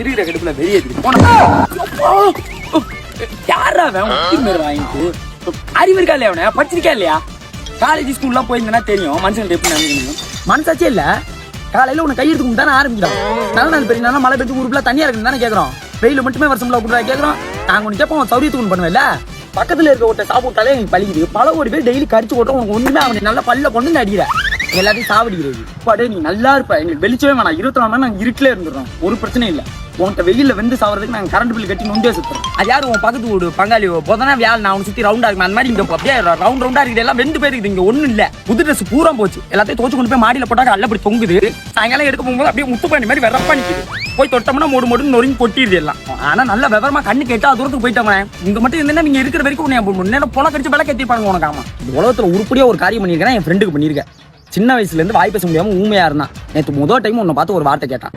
இருக்கிற கடுப்புல வெளியே யாரா வாங்கிட்டு அறிவு இருக்கா இல்லையா அவனை படிச்சிருக்கா இல்லையா? காலேஜ் ஸ்கூல்லாம் போயிருந்தா தெரியும் மனுஷன் எப்படி நினைக்கணும். மனசாச்சே இல்ல. காலையில உனக்கு கையெடுத்து தானே ஆரம்பிக்கிறோம். நல்ல நாள் பெரிய நாள் மழை பெய்து ஊருக்குள்ள தனியா இருக்குன்னு தானே கேட்கறோம். வெயில மட்டுமே வருஷம்ல கூடா கேட்கறோம். நாங்க ஒண்ணு கேட்போம், சௌரியத்துக்கு பண்ணுவேன்ல. பக்கத்துல இருக்க ஒருத்த சாப்பிட்டாலே எனக்கு பழிக்குது. பல ஒரு பேர் டெய்லி கடிச்சு ஓட்டுறோம். உனக்கு ஒண்ணுமே அவனுக்கு நல்லா பல்ல கொண்டு அடிக்கிற எல்லாத்தையும் சாவடிக்கிறது. பாடு நீ நல்லா இருப்ப. எங்களுக்கு வெளிச்சவே வேணாம். 24 மணி நாங்க இருட்டிலே இருந்துடுறோம். ஒரு பிரச்சனை இல்லை. உன்கிட்ட வெயில வெந்து சாவறதுக்கு நாங்க கரண்ட் பில் கட்டி நொண்டே சுத்துறோம். அது யாரும் உன் பக்கத்து வீடு பங்காளி போதனா வேலை நான் உனக்கு சுத்தி ரவுண்டா இருக்கு. அந்த மாதிரி இங்க அப்படியே ரவுண்டா இருக்குது. எல்லாம் வெந்து போயிருக்குது. இங்க ஒண்ணும் இல்ல. புது ட்ரெஸ் பூரா போச்சு. எல்லாத்தையும் தோச்சு கொண்டு போய் மாடியில போட்டாங்க. அல்லப்படி தொங்குது. சாயங்காலம் எடுக்க போகும்போது அப்படியே முத்து பண்ணி மாதிரி வெறப்பா நிக்குது. போய் தொட்டோம்னா மோடு மோடு நொறுங்கி கொட்டிடுது எல்லாம். ஆனா நல்ல விவரமா கண்ணு கேட்டா தூரத்துக்கு போயிட்டவங்க. இங்க மட்டும் இருந்தா நீங்க இருக்கிற வரைக்கும் நேரம் போல கடிச்சு விலை கட்டிப்பாங்க உனக்கு. ஆமா, இந்த உலகத்துல உருப்படியா ஒரு காரியம் பண்ணிருக்கேன். என் ஃப்ரெண்டுக்கு பண்ணிருக்கேன். சின்ன வயசுல இருந்து வாய் பேச முடியாம ஊமையா இருந்தான். நேற்று முதல் டைம் உன்னை பார்த்து ஒரு வார்த்தை கேட்டான்.